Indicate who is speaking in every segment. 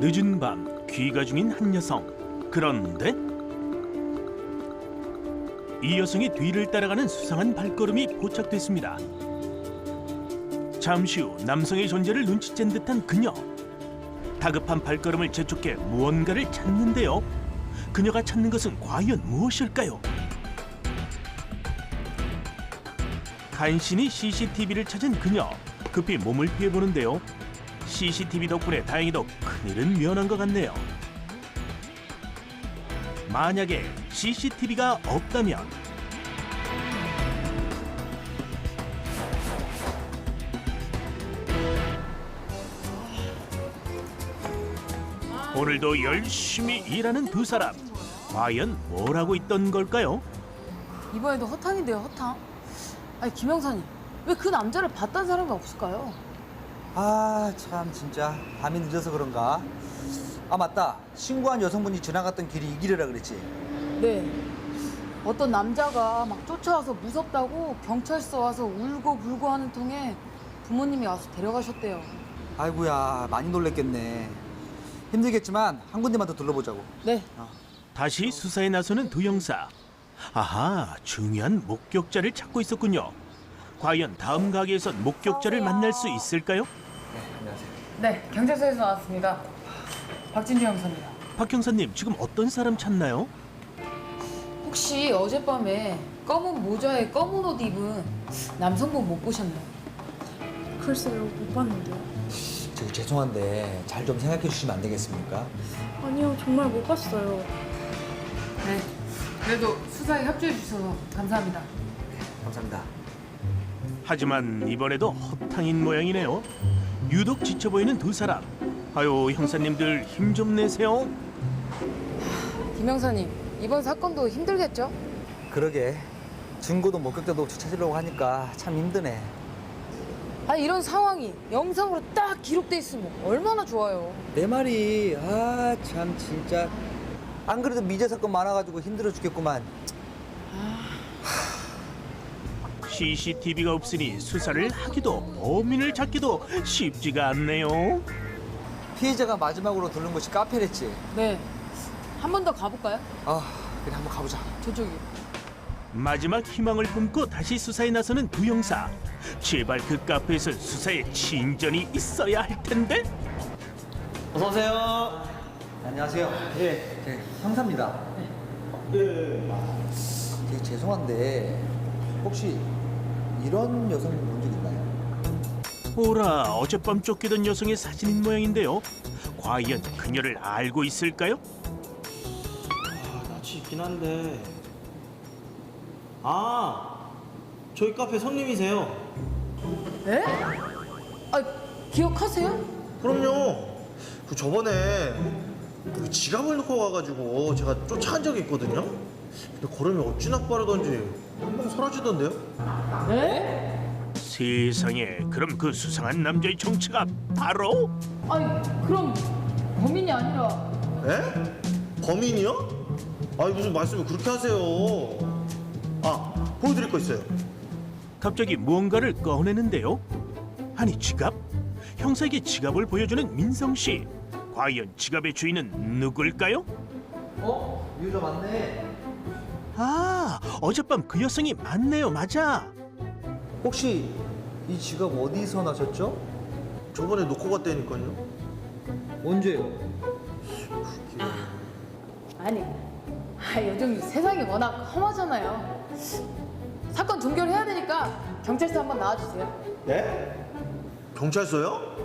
Speaker 1: 늦은 밤 귀가 중인 한 여성. 그런데 이 여성의 뒤를 따라가는 수상한 발걸음이 포착됐습니다. 잠시 후 남성의 존재를 눈치챈 듯한 그녀. 다급한 발걸음을 재촉해 무언가를 찾는데요. 그녀가 찾는 것은 과연 무엇일까요? 간신히 CCTV를 찾은 그녀. 급히 몸을 피해보는데요. CCTV 덕분에 다행히도 큰일은 면한 것 같네요. 만약에 CCTV가 없다면 오늘도 열심히 일하는 두 사람. 과연 뭘 하고 있던 걸까요?
Speaker 2: 이번에도 허탕인데요, 허탕. 아니, 김영사님, 왜 그 남자를 봤다는 사람이 없을까요?
Speaker 3: 아, 참 진짜 밤이 늦어서 그런가? 아, 맞다. 신고한 여성분이 지나갔던 길이 이 길이라 그랬지?
Speaker 2: 네. 어떤 남자가 막 쫓아와서 무섭다고 경찰서 와서 울고 불고 하는 통에 부모님이 와서 데려가셨대요.
Speaker 3: 아이고야, 많이 놀랬겠네. 힘들겠지만 한 군데만 더 둘러보자고.
Speaker 2: 네.
Speaker 1: 다시 수사에 나서는 두 형사. 아하, 중요한 목격자를 찾고 있었군요. 과연 다음 가게에선 목격자를 만날 수 있을까요?
Speaker 3: 네, 안녕하세요.
Speaker 2: 네, 경찰서에서 나왔습니다. 박진주 형사입니다.
Speaker 1: 박 형사님, 지금 어떤 사람 찾나요?
Speaker 2: 혹시 어젯밤에 검은 모자에 검은 옷 입은 남성분 못 보셨나요?
Speaker 4: 글쎄요, 못 봤는데요.
Speaker 3: 저기 죄송한데 잘 좀 생각해 주시면 안 되겠습니까?
Speaker 4: 아니요, 정말 못 봤어요.
Speaker 2: 네. 그래도 수사에 협조해 주셔서 감사합니다.
Speaker 3: 감사합니다.
Speaker 1: 하지만 이번에도 허탕인 모양이네요. 유독 지쳐 보이는 두 사람. 아유, 형사님들 힘 좀 내세요.
Speaker 2: 김 형사님, 이번 사건도 힘들겠죠?
Speaker 3: 그러게. 증거도 목격자도 없이 찾으려고 하니까 참 힘드네.
Speaker 2: 아니, 이런 상황이 영상으로 딱 기록돼 있으면 얼마나 좋아요.
Speaker 3: 내 말이 참 진짜 안 그래도 미제 사건 많아가지고 힘들어 죽겠구만.
Speaker 1: CCTV가 없으니 수사를 하기도 범인을 찾기도 쉽지가 않네요.
Speaker 3: 피해자가 마지막으로 들른 곳이 카페랬지.
Speaker 2: 네. 한 번 더 가볼까요?
Speaker 3: 아, 그래 한번 가보자.
Speaker 2: 저쪽이요.
Speaker 1: 마지막 희망을 품고 다시 수사에 나서는 두 형사. 제발 그 카페에서 수사에 진전이 있어야 할 텐데.
Speaker 3: 어서 오세요. 안녕하세요. 예, 네, 형사입니다. 네. 되게 죄송한데 혹시 이런 여성분 본 적 있나요?
Speaker 1: 오라, 어젯밤 쫓기던 여성의 사진인 모양인데요. 과연 그녀를 알고 있을까요?
Speaker 5: 낯이 있긴 한데. 아, 저희 카페 손님이세요.
Speaker 2: 에? 아, 기억하세요?
Speaker 5: 그럼요. 그 저번에 그 지갑을 놓고 가가지고 제가 쫓아간 적이 있거든요. 근데 걸음이 어찌나 빠르던지 금방 사라지던데요.
Speaker 2: 네?
Speaker 1: 세상에, 그럼 그 수상한 남자의 정체가 바로
Speaker 2: 아니, 그럼 범인이 아니라
Speaker 5: 에? 범인이요? 아니 무슨 말씀을 그렇게 하세요. 아, 보여드릴 거 있어요.
Speaker 1: 갑자기 무언가를 꺼내는데요. 아니, 지갑? 형사에게 지갑을 보여주는 민성 씨. 과연 지갑의 주인은 누굴까요?
Speaker 3: 유저 맞네.
Speaker 1: 아, 어젯밤 그 여성이 맞네요. 맞아.
Speaker 3: 혹시 이 지갑 어디서 나셨죠?
Speaker 5: 저번에 놓고 갔다니까요.
Speaker 3: 언제요?
Speaker 2: 아니, 요즘 세상이 워낙 험하잖아요. 사건 종결해야 되니까 경찰서 한번 나와주세요.
Speaker 5: 네? 경찰서요?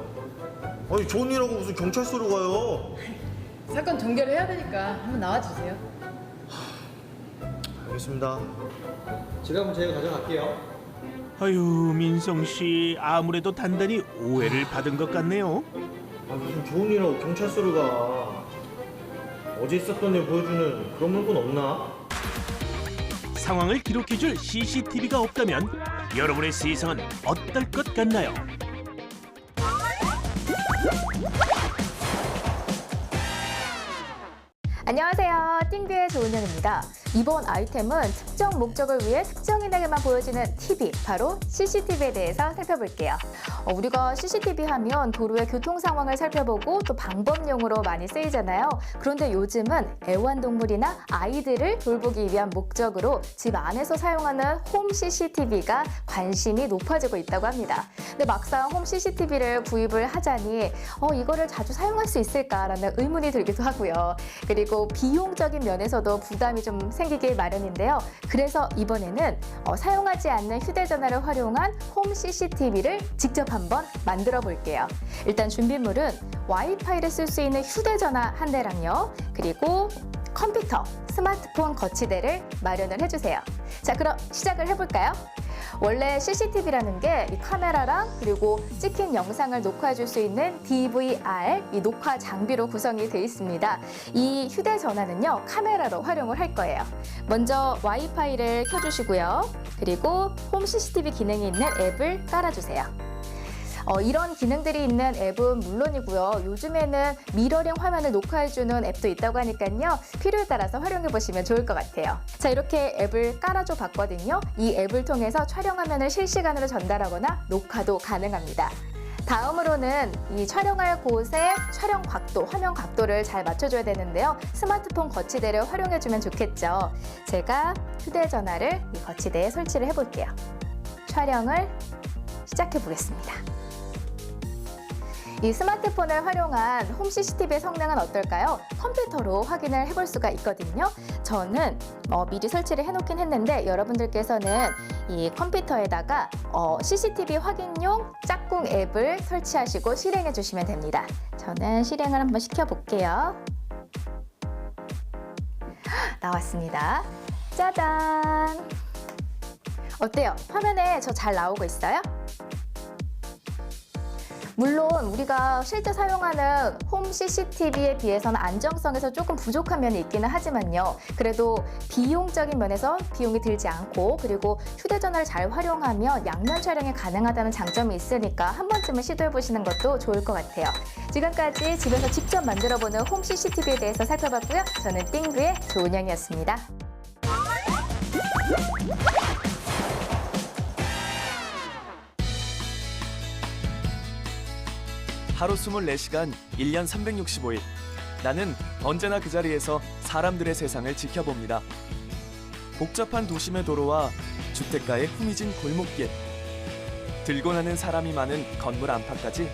Speaker 5: 아니 좋은 일하고 무슨 경찰서로 가요?
Speaker 2: 사건 종결해야 되니까 한번 나와주세요.
Speaker 5: 알겠습니다.
Speaker 3: 지갑은 제가 가져갈게요.
Speaker 1: 아유, 민성 씨 아무래도 단단히 오해를 받은 것 같네요.
Speaker 5: 아 무슨 좋은 일하고 경찰서를 가. 어제 있었던 일 보여주는 그런 물건 없나?
Speaker 1: 상황을 기록해줄 CCTV가 없다면 여러분의 세상은 어떨 것 같나요?
Speaker 6: 안녕하세요. 띵뷰의 조은영입니다. 이번 아이템은 특정 목적을 위해 특정인에게만 보여지는 TV, 바로 CCTV에 대해서 살펴볼게요. 우리가 CCTV 하면 도로의 교통 상황을 살펴보고 또 방법용으로 많이 쓰이잖아요. 그런데 요즘은 애완동물이나 아이들을 돌보기 위한 목적으로 집 안에서 사용하는 홈 CCTV가 관심이 높아지고 있다고 합니다. 근데 막상 홈 CCTV를 구입을 하자니 이거를 자주 사용할 수 있을까라는 의문이 들기도 하고요. 그리고 비용적인 면에서도 부담이 좀 생기기 마련인데요. 그래서 이번에는 사용하지 않는 휴대전화를 활용한 홈 CCTV를 직접 한번 만들어 볼게요. 일단 준비물은 와이파이를 쓸 수 있는 휴대전화 한 대랑요. 그리고 컴퓨터, 스마트폰 거치대를 마련을 해주세요. 자, 그럼 시작을 해볼까요? 원래 CCTV라는 게 이 카메라랑 그리고 찍힌 영상을 녹화해 줄 수 있는 DVR, 이 녹화 장비로 구성이 되어 있습니다. 이 휴대전화는요, 카메라로 활용을 할 거예요. 먼저 와이파이를 켜주시고요. 그리고 홈 CCTV 기능이 있는 앱을 깔아주세요. 이런 기능들이 있는 앱은 물론이고요. 요즘에는 미러링 화면을 녹화해주는 앱도 있다고 하니까요. 필요에 따라서 활용해 보시면 좋을 것 같아요. 자, 이렇게 앱을 깔아줘 봤거든요. 이 앱을 통해서 촬영 화면을 실시간으로 전달하거나 녹화도 가능합니다. 다음으로는 이 촬영할 곳에 촬영 각도, 화면 각도를 잘 맞춰줘야 되는데요. 스마트폰 거치대를 활용해주면 좋겠죠. 제가 휴대전화를 이 거치대에 설치를 해볼게요. 촬영을 시작해 보겠습니다. 이 스마트폰을 활용한 홈 CCTV의 성능은 어떨까요? 컴퓨터로 확인을 해볼 수가 있거든요. 저는 미리 설치를 해놓긴 했는데 여러분들께서는 이 컴퓨터에다가 CCTV 확인용 짝꿍 앱을 설치하시고 실행해 주시면 됩니다. 저는 실행을 한번 시켜볼게요. 나왔습니다. 짜잔! 어때요? 화면에 저 잘 나오고 있어요? 물론 우리가 실제 사용하는 홈 CCTV에 비해서는 안정성에서 조금 부족한 면이 있기는 하지만요. 그래도 비용적인 면에서 비용이 들지 않고 그리고 휴대전화를 잘 활용하면 양면 촬영이 가능하다는 장점이 있으니까 한 번쯤은 시도해보시는 것도 좋을 것 같아요. 지금까지 집에서 직접 만들어보는 홈 CCTV에 대해서 살펴봤고요. 저는 띵뷰의 조은영이었습니다.
Speaker 7: 하루 24시간, 1년 365일. 나는 언제나 그 자리에서 사람들의 세상을 지켜봅니다. 복잡한 도심의 도로와 주택가의 후미진 골목길. 들고 나는 사람이 많은 건물 안팎까지.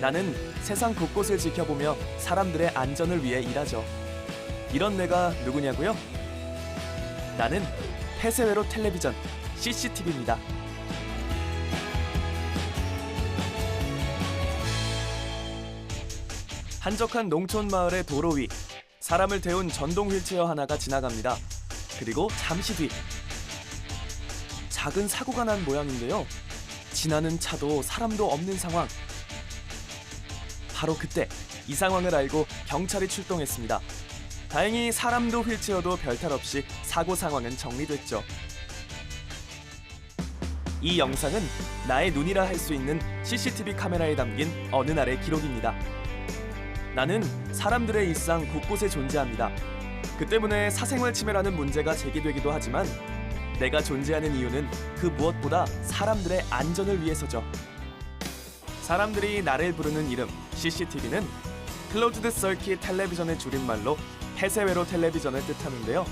Speaker 7: 나는 세상 곳곳을 지켜보며 사람들의 안전을 위해 일하죠. 이런 내가 누구냐고요? 나는 폐쇄회로 텔레비전 CCTV입니다. 한적한 농촌 마을의 도로 위, 사람을 태운 전동 휠체어 하나가 지나갑니다. 그리고 잠시 뒤, 작은 사고가 난 모양인데요. 지나는 차도 사람도 없는 상황. 바로 그때 이 상황을 알고 경찰이 출동했습니다. 다행히 사람도 휠체어도 별탈 없이 사고 상황은 정리됐죠. 이 영상은 나의 눈이라 할 수 있는 CCTV 카메라에 담긴 어느 날의 기록입니다. 나는 사람들의 일상 곳곳에 존재합니다. 그 때문에 사생활 침해라는 문제가 제기되기도 하지만 내가 존재하는 이유는 그 무엇보다 사람들의 안전을 위해서죠. 사람들이 나를 부르는 이름 CCTV는 클로즈드 서킷 텔레비전의 줄임말로 폐쇄회로 텔레비전을 뜻하는데요.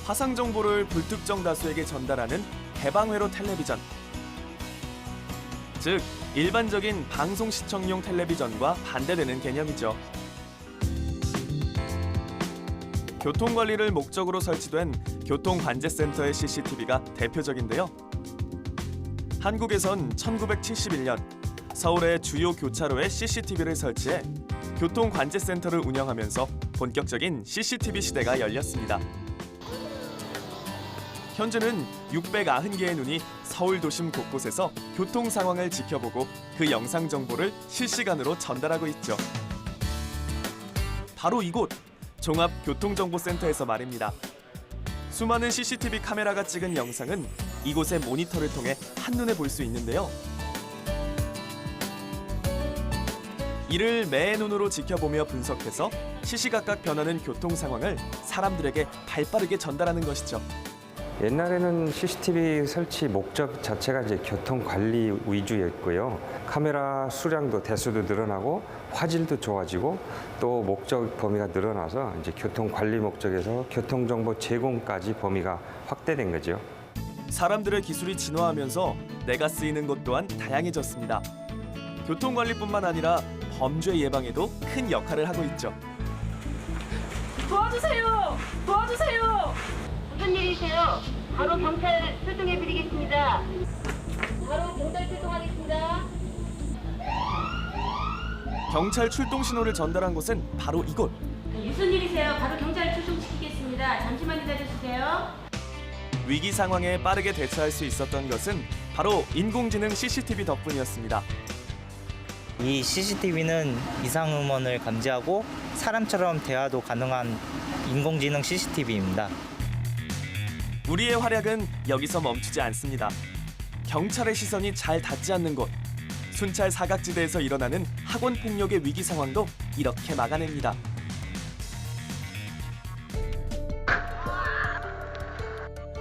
Speaker 7: 화상 정보를 불특정 다수에게 전달하는 개방회로 텔레비전. 즉, 일반적인 방송 시청용 텔레비전과 반대되는 개념이죠. 교통관리를 목적으로 설치된 교통관제센터의 CCTV가 대표적인데요. 한국에선 1971년 서울의 주요 교차로에 CCTV를 설치해 교통관제센터를 운영하면서 본격적인 CCTV 시대가 열렸습니다. 현재는 690개의 눈이 서울 도심 곳곳에서 교통 상황을 지켜보고 그 영상 정보를 실시간으로 전달하고 있죠. 바로 이곳 종합교통정보센터에서 말입니다. 수많은 CCTV 카메라가 찍은 영상은 이곳의 모니터를 통해 한눈에 볼 수 있는데요. 이를 매 눈으로 지켜보며 분석해서 시시각각 변하는 교통 상황을 사람들에게 발빠르게 전달하는 것이죠.
Speaker 8: 옛날에는 CCTV 설치 목적 자체가 이제 교통 관리 위주였고요. 카메라 수량도 대수도 늘어나고 화질도 좋아지고 또 목적 범위가 늘어나서 이제 교통 관리 목적에서 교통 정보 제공까지 범위가 확대된 거죠.
Speaker 7: 사람들의 기술이 진화하면서 내가 쓰이는 것 또한 다양해졌습니다. 교통 관리뿐만 아니라 범죄 예방에도 큰 역할을 하고 있죠.
Speaker 9: 도와주세요! 도와주세요! 무슨 일이세요? 바로 경찰 출동해드리겠습니다. 바로 경찰 출동하겠습니다.
Speaker 7: 경찰 출동 신호를 전달한 곳은 바로 이곳.
Speaker 9: 무슨 일이세요? 바로 경찰 출동시키겠습니다. 잠시만 기다려주세요.
Speaker 7: 위기 상황에 빠르게 대처할 수 있었던 것은 바로 인공지능 CCTV 덕분이었습니다.
Speaker 10: 이 CCTV는 이상 음원을 감지하고 사람처럼 대화도 가능한 인공지능 CCTV입니다.
Speaker 7: 우리의 활약은 여기서 멈추지 않습니다. 경찰의 시선이 잘 닿지 않는 곳, 순찰 사각지대에서 일어나는 학원 폭력의 위기 상황도 이렇게 막아냅니다.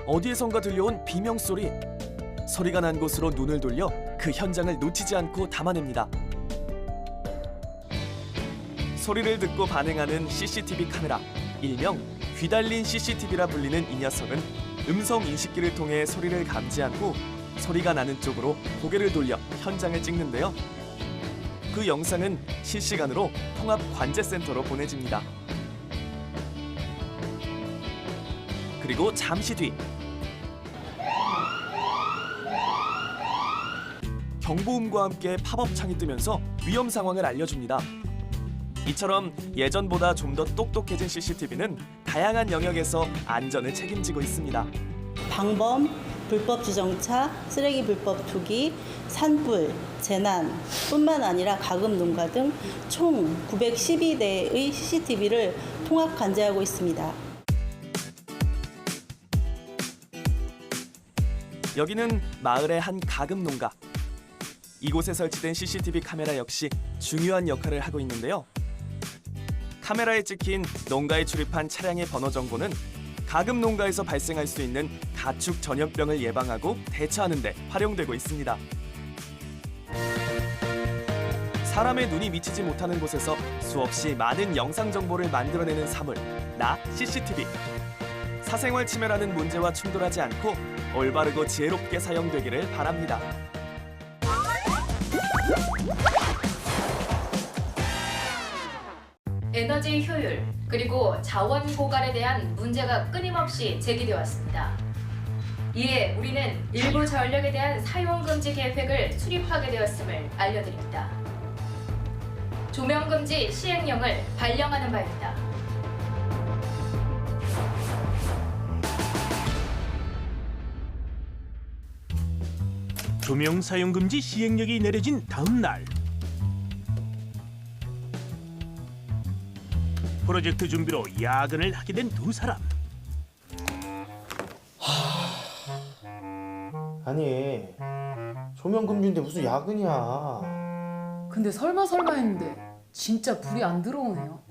Speaker 7: 어디에선가 들려온 비명 소리. 소리가 난 곳으로 눈을 돌려 그 현장을 놓치지 않고 담아냅니다. 소리를 듣고 반응하는 CCTV 카메라, 일명 귀달린 CCTV라 불리는 이 녀석은 음성 인식기를 통해 소리를 감지한 후 소리가 나는 쪽으로 고개를 돌려 현장을 찍는데요. 그 영상은 실시간으로 통합 관제센터로 보내집니다. 그리고 잠시 뒤 경보음과 함께 팝업 창이 뜨면서 위험 상황을 알려줍니다. 이처럼 예전보다 좀 더 똑똑해진 CCTV는 다양한 영역에서 안전을 책임지고 있습니다.
Speaker 11: 방범, 불법 주정차, 쓰레기 불법 투기, 산불, 재난 뿐만 아니라 가금 농가 등 총 912대의 CCTV를 통합 관제하고 있습니다.
Speaker 7: 여기는 마을의 한 가금 농가. 이곳에 설치된 CCTV 카메라 역시 중요한 역할을 하고 있는데요. 카메라에 찍힌 농가에 출입한 차량의 번호 정보는 가금 농가에서 발생할 수 있는 가축 전염병을 예방하고 대처하는 데 활용되고 있습니다. 사람의 눈이 미치지 못하는 곳에서 수없이 많은 영상 정보를 만들어내는 사물, 나 CCTV. 사생활 침해라는 문제와 충돌하지 않고 올바르고 지혜롭게 사용되기를 바랍니다.
Speaker 6: 에너지 효율 그리고 자원 고갈에 대한 문제가 끊임없이 제기되어 왔습니다. 이에 우리는 일부 전력에 대한 사용 금지 계획을 수립하게 되었음을 알려드립니다. 조명 금지 시행령을 발령하는 바입니다.
Speaker 1: 조명 사용 금지 시행령이 내려진 다음 날, 프로젝트 준비로 야근을 하게 된 두 사람.
Speaker 5: 아니, 조명 금지인데 무슨 야근이야.
Speaker 2: 근데 설마 했는데 진짜 불이 안 들어오네요.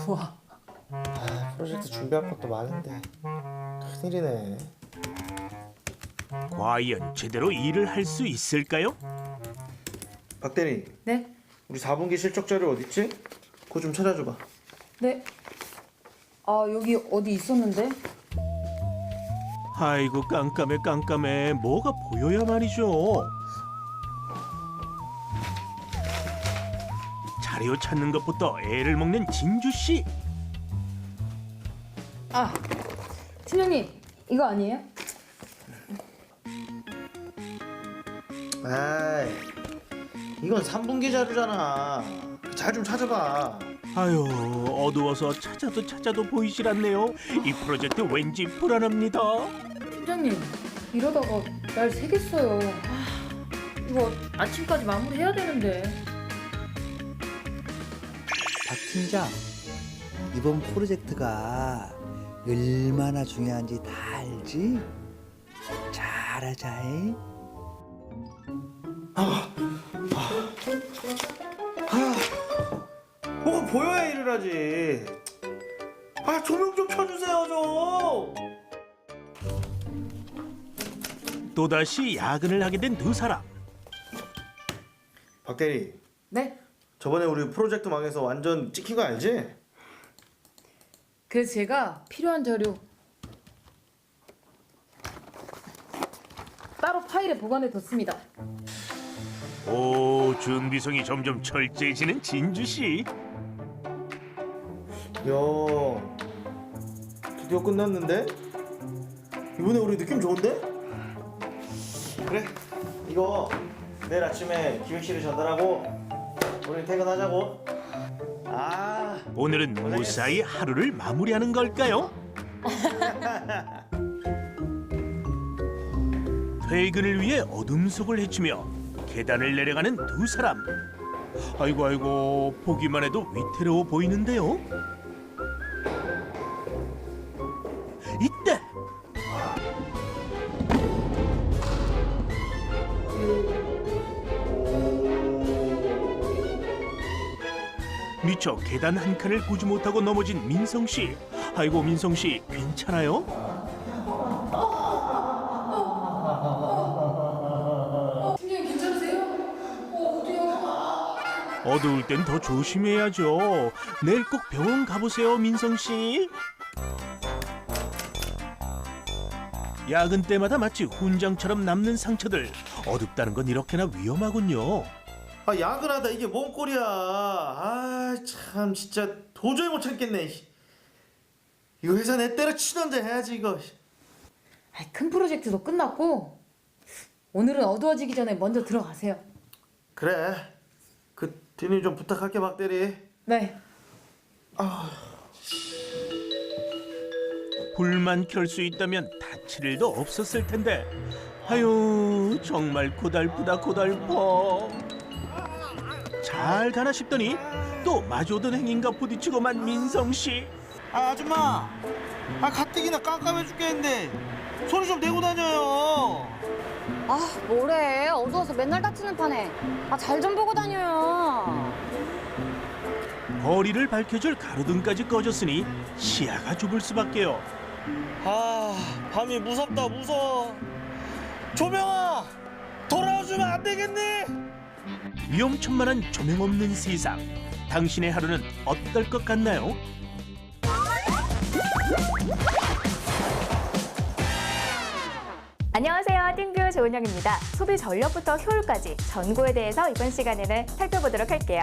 Speaker 2: 우와.
Speaker 5: 프로젝트 준비할 것도 많은데 큰일이네.
Speaker 1: 과연 제대로 일을 할 수 있을까요?
Speaker 5: 박 대리,
Speaker 2: 네?
Speaker 5: 우리 4분기 실적 자료 어딨지? 그거 좀 찾아줘봐.
Speaker 2: 네. 아, 여기 어디 있었는데?
Speaker 1: 아이고 깜깜해. 뭐가 보여야 말이죠. 자료 찾는 것부터 애를 먹는 진주 씨.
Speaker 2: 아, 팀장님, 이거 아니에요?
Speaker 5: 아이, 이건 3분기 자료잖아. 잘 좀 찾아봐.
Speaker 1: 아유, 어두워서 찾아도 보이질 않네요. 이 프로젝트 왠지 불안합니다.
Speaker 2: 팀장님, 이러다가 날 새겠어요. 이거 아침까지 마무리해야 되는데.
Speaker 3: 박 팀장, 이번 프로젝트가 얼마나 중요한지 다 알지? 잘하자.
Speaker 5: 아, 보여야 일을 하지. 아, 조명 좀 켜주세요, 좀.
Speaker 1: 또다시 야근을 하게 된 두 사람.
Speaker 5: 박 대리,
Speaker 2: 네?
Speaker 5: 저번에 우리 프로젝트 망해서 완전 찍힌 거 알지?
Speaker 2: 그래서 제가 필요한 자료 따로 파일에 보관해 뒀습니다.
Speaker 1: 오, 준비성이 점점 철저해지는 진주 씨.
Speaker 5: 야, 드디어 끝났는데? 이번에 우리 느낌 좋은데? 그래, 이거 내일 아침에 기획실에 전달하고 우리 퇴근하자고. 아,
Speaker 1: 오늘은 무사히 하루를 마무리하는 걸까요? 퇴근을 위해 어둠 속을 헤치며 계단을 내려가는 두 사람. 아이고 아이고, 보기만 해도 위태로워 보이는데요. 이때 미처 계단 한 칸을 보지 못하고 넘어진 민성 씨. 아이고, 민성 씨 괜찮아요?
Speaker 2: 팀장님 괜찮으세요? 어디요?
Speaker 1: 어두울 땐 더 조심해야죠. 내일 꼭 병원 가보세요, 민성 씨. 야근 때마다 마치 훈장처럼 남는 상처들. 어둡다는 건 이렇게나 위험하군요.
Speaker 5: 아, 야근하다 이게 뭔 꼴이야. 아, 참 진짜 도저히 못 참겠네. 이거 회사 내 때려치던데 해야지 이거.
Speaker 2: 큰 프로젝트도 끝났고 오늘은 어두워지기 전에 먼저 들어가세요.
Speaker 5: 그래, 그 뒤니 좀 부탁할게, 박 대리.
Speaker 2: 네.
Speaker 1: 불만 켤 수 있다면 다칠 일도 없었을 텐데. 아유, 정말 고달프다 고달퍼. 잘 가나 싶더니 또 마주오던 행인과 부딪히고만 민성 씨.
Speaker 5: 아, 아줌마, 아 가뜩이나 깜깜해 죽겠는데 소리 좀 내고 다녀요.
Speaker 12: 아, 뭐래. 어두워서 맨날 다치는 판에. 아, 잘 좀 보고 다녀요.
Speaker 1: 거리를 밝혀줄 가로등까지 꺼졌으니 시야가 좁을 수밖에요.
Speaker 5: 아, 밤이 무섭다, 무서워. 조명아, 돌아와주면 안 되겠니?
Speaker 1: 위험천만한 조명 없는 세상. 당신의 하루는 어떨 것 같나요?
Speaker 6: 안녕하세요. 띵뷰 조은영입니다. 소비 전력부터 효율까지 전구에 대해서 이번 시간에는 살펴보도록 할게요.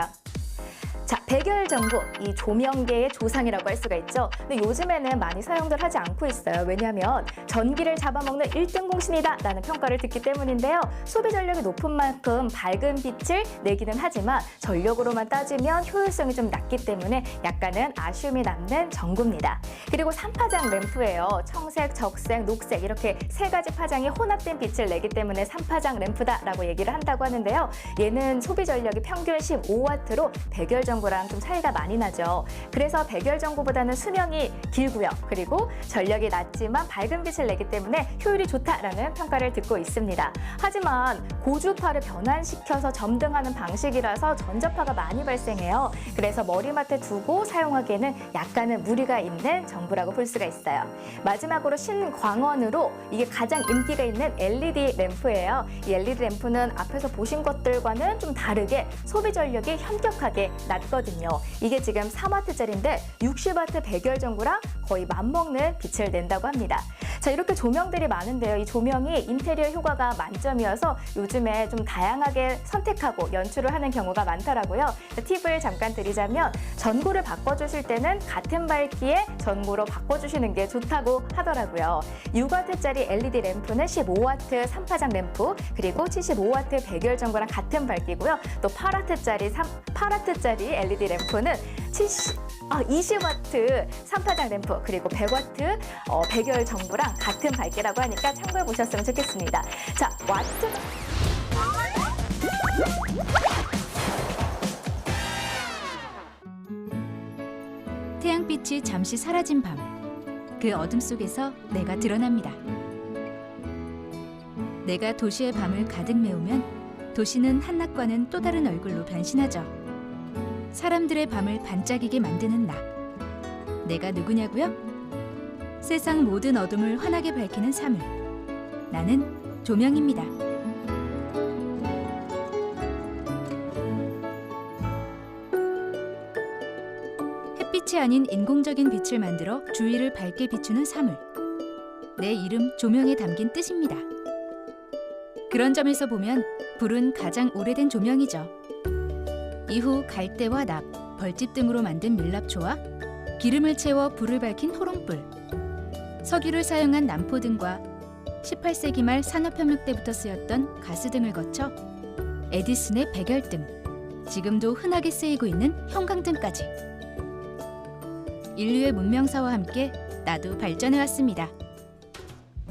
Speaker 6: 자, 백열전구, 이 조명계의 조상이라고 할 수가 있죠. 근데 요즘에는 많이 사용들 하지 않고 있어요. 왜냐하면 전기를 잡아먹는 1등 공신이다라는 평가를 듣기 때문인데요. 소비 전력이 높은 만큼 밝은 빛을 내기는 하지만 전력으로만 따지면 효율성이 좀 낮기 때문에 약간은 아쉬움이 남는 전구입니다. 그리고 3파장 램프예요. 청색, 적색, 녹색 이렇게 세 가지 파장이 혼합된 빛을 내기 때문에 3파장 램프다라고 얘기를 한다고 하는데요. 얘는 소비 전력이 평균 15W로 백열전구 전구랑 좀 차이가 많이 나죠. 그래서 백열전구보다는 수명이 길고요. 그리고 전력이 낮지만 밝은 빛을 내기 때문에 효율이 좋다라는 평가를 듣고 있습니다. 하지만 고주파를 변환시켜서 점등하는 방식이라서 전자파가 많이 발생해요. 그래서 머리맡에 두고 사용하기에는 약간은 무리가 있는 전구라고 볼 수가 있어요. 마지막으로 신광원으로 이게 가장 인기가 있는 LED 램프예요. 이 LED 램프는 앞에서 보신 것들과는 좀 다르게 소비 전력이 현격하게 낮거든요. 이게 지금 3W짜리인데 60W 백열전구랑 거의 맞먹는 빛을 낸다고 합니다. 자, 이렇게 조명들이 많은데요. 이 조명이 인테리어 효과가 만점이어서 요즘에 좀 다양하게 선택하고 연출을 하는 경우가 많더라고요. 팁을 잠깐 드리자면 전구를 바꿔주실 때는 같은 밝기의 전구로 바꿔주시는 게 좋다고 하더라고요. 6W짜리 LED 램프는 15W 3파장 램프, 그리고 75W 백열전구랑 같은 밝기고요. 또 8W짜리 LED 램프는 20W 3파장 램프, 그리고 100W 백열전구랑 같은 밝기라고 하니까 참고해 보셨으면 좋겠습니다. 자, 와트.
Speaker 13: 태양빛이 잠시 사라진 밤, 그 어둠 속에서 내가 드러납니다. 내가 도시의 밤을 가득 메우면 도시는 한낮과는 또 다른 얼굴로 변신하죠. 사람들의 밤을 반짝이게 만드는 나. 내가 누구냐고요? 세상 모든 어둠을 환하게 밝히는 사물. 나는 조명입니다. 햇빛이 아닌 인공적인 빛을 만들어 주위를 밝게 비추는 사물. 내 이름 조명에 담긴 뜻입니다. 그런 점에서 보면 불은 가장 오래된 조명이죠. 이후 갈대와 납, 벌집 등으로 만든 밀랍초와 기름을 채워 불을 밝힌 호롱불, 석유를 사용한 난포 등과 18세기 말 산업혁명 때부터 쓰였던 가스 등을 거쳐 에디슨의 백열등, 지금도 흔하게 쓰이고 있는 형광등까지. 인류의 문명사와 함께 나도 발전해왔습니다.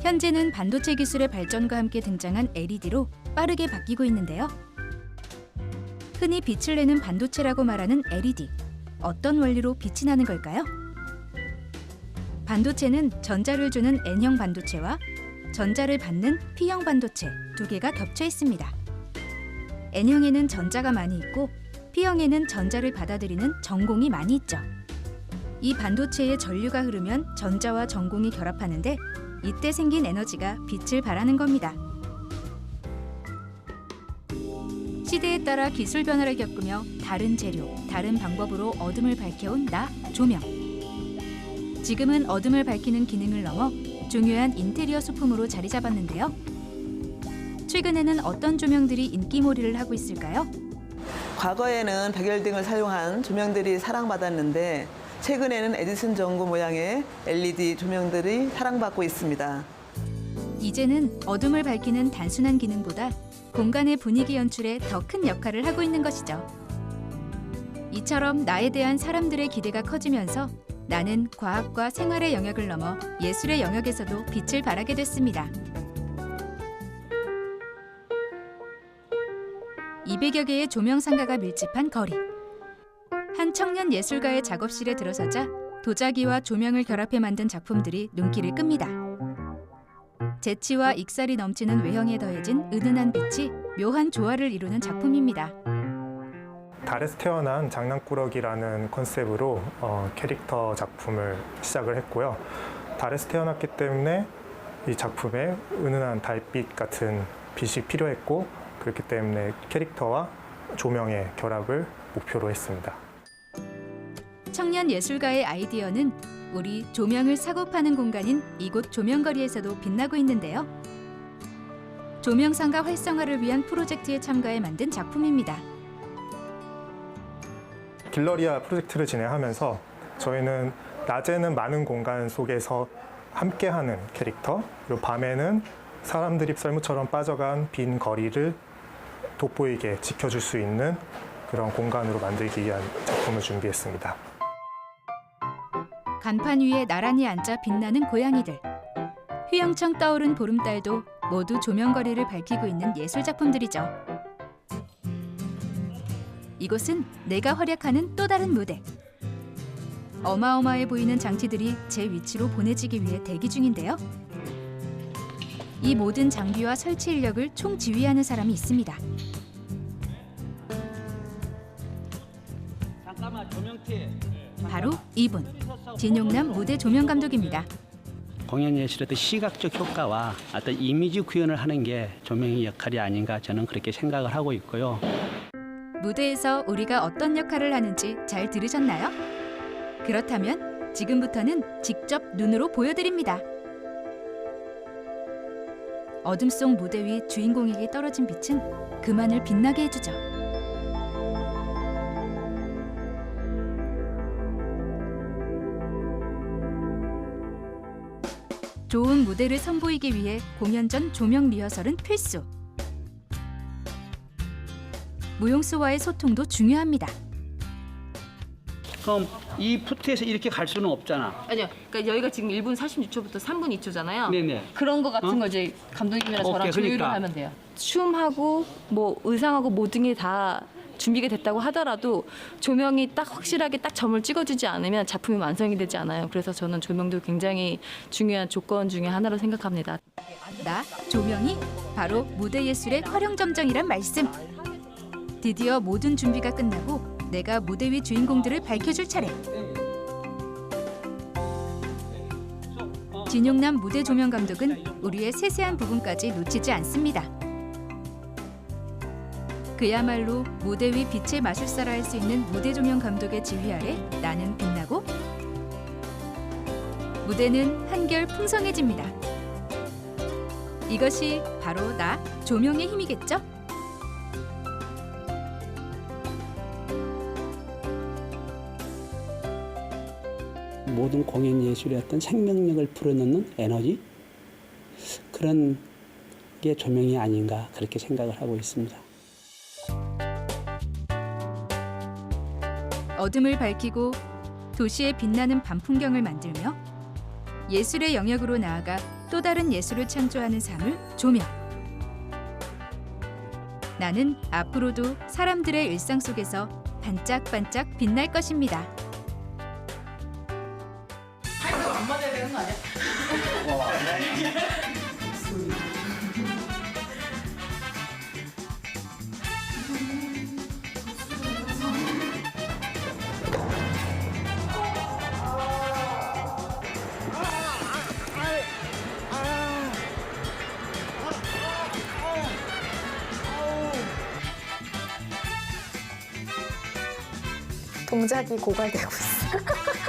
Speaker 13: 현재는 반도체 기술의 발전과 함께 등장한 LED로 빠르게 바뀌고 있는데요. 흔히 빛을 내는 반도체라고 말하는 LED. 어떤 원리로 빛이 나는 걸까요? 반도체는 전자를 주는 N형 반도체와 전자를 받는 P형 반도체 두 개가 겹쳐 있습니다. N형에는 전자가 많이 있고 P형에는 전자를 받아들이는 전공이 많이 있죠. 이 반도체에 전류가 흐르면 전자와 전공이 결합하는데 이때 생긴 에너지가 빛을 발하는 겁니다. 시대에 따라 기술 변화를 겪으며 다른 재료, 다른 방법으로 어둠을 밝혀온 나, 조명. 지금은 어둠을 밝히는 기능을 넘어 중요한 인테리어 소품으로 자리 잡았는데요. 최근에는 어떤 조명들이 인기몰이를 하고 있을까요?
Speaker 14: 과거에는 백열등을 사용한 조명들이 사랑받았는데 최근에는 에디슨 전구 모양의 LED 조명들이 사랑받고 있습니다.
Speaker 13: 이제는 어둠을 밝히는 단순한 기능보다 공간의 분위기 연출에 더 큰 역할을 하고 있는 것이죠. 이처럼 나에 대한 사람들의 기대가 커지면서 나는 과학과 생활의 영역을 넘어 예술의 영역에서도 빛을 발하게 됐습니다. 200여 개의 조명 상가가 밀집한 거리. 한 청년 예술가의 작업실에 들어서자 도자기와 조명을 결합해 만든 작품들이 눈길을 끕니다. 재치와 익살이 넘치는 외형에 더해진 은은한 빛이 묘한 조화를 이루는 작품입니다.
Speaker 15: 달에서 태어난 장난꾸러기라는 컨셉으로 캐릭터 작품을 시작을 했고요. 달에서 태어났기 때문에 이 작품에 은은한 달빛 같은 빛이 필요했고 그렇기 때문에 캐릭터와 조명의 결합을 목표로 했습니다.
Speaker 13: 청년 예술가의 아이디어는 우리 조명을 사고 파는 공간인 이곳 조명거리에서도 빛나고 있는데요. 조명상가 활성화를 위한 프로젝트에 참가해 만든 작품입니다.
Speaker 15: 길러리아 프로젝트를 진행하면서 저희는 낮에는 많은 공간 속에서 함께하는 캐릭터, 그리고 밤에는 사람들이 썰물처럼 빠져간 빈 거리를 돋보이게 지켜줄 수 있는 그런 공간으로 만들기 위한 작품을 준비했습니다.
Speaker 13: 간판 위에 나란히 앉아 빛나는 고양이들. 휘영청 떠오른 보름달도 모두 조명거리를 밝히고 있는 예술작품들이죠. 이곳은 내가 활약하는 또 다른 무대. 어마어마해 보이는 장치들이 제 위치로 보내지기 위해 대기 중인데요. 이 모든 장비와 설치 인력을 총지휘하는 사람이 있습니다. 바로 이분, 진용남 무대 조명 감독입니다.
Speaker 16: 공연 예술의 시각적 효과와 어떤 이미지 구현을 하는 게 조명의 역할이 아닌가 저는 그렇게 생각을 하고 있고요.
Speaker 13: 무대에서 우리가 어떤 역할을 하는지 잘 들으셨나요? 그렇다면 지금부터는 직접 눈으로 보여드립니다. 어둠 속 무대 위 주인공에게 떨어진 빛은 그만을 빛나게 해주죠. 좋은 무대를 선보이기 위해 공연 전 조명 리허설은 필수. 무용수와의 소통도 중요합니다.
Speaker 16: 그럼 이 푸트에서 이렇게 갈 수는 없잖아.
Speaker 17: 아니요. 그러니까 여기가 지금 1분 36초부터 3분 2초잖아요.
Speaker 16: 네네.
Speaker 17: 그런 거 같은 거 이제 감독님이랑 저랑 조율을
Speaker 16: 그러니까.
Speaker 17: 하면 돼요. 춤하고 뭐 의상하고 모든 게 다 준비가 됐다고 하더라도 조명이 딱 확실하게 딱 점을 찍어주지 않으면 작품이 완성이 되지 않아요. 그래서 저는 조명도 굉장히 중요한 조건 중에 하나로 생각합니다.
Speaker 13: 나, 조명이 바로 무대 예술의 활용점정이란 말씀. 드디어 모든 준비가 끝나고 내가 무대 위 주인공들을 밝혀줄 차례. 진용남 무대 조명 감독은 우리의 세세한 부분까지 놓치지 않습니다. 그야말로 무대 위 빛의 마술사라 할 수 있는 무대 조명 감독의 지휘 아래 나는 빛나고 무대는 한결 풍성해집니다. 이것이 바로 나 조명의 힘이겠죠?
Speaker 16: 모든 공연 예술의 어떤 생명력을 불어넣는 에너지 그런 게 조명이 아닌가 그렇게 생각을 하고 있습니다.
Speaker 13: 어둠을 밝히고 도시의 빛나는 밤 풍경을 만들며 예술의 영역으로 나아가 또 다른 예술을 창조하는 삶을 조명. 나는 앞으로도 사람들의 일상 속에서 반짝반짝 빛날 것입니다.
Speaker 2: 안 맞아야 되는 거 아니야?
Speaker 6: 동작이 고갈되고 있어.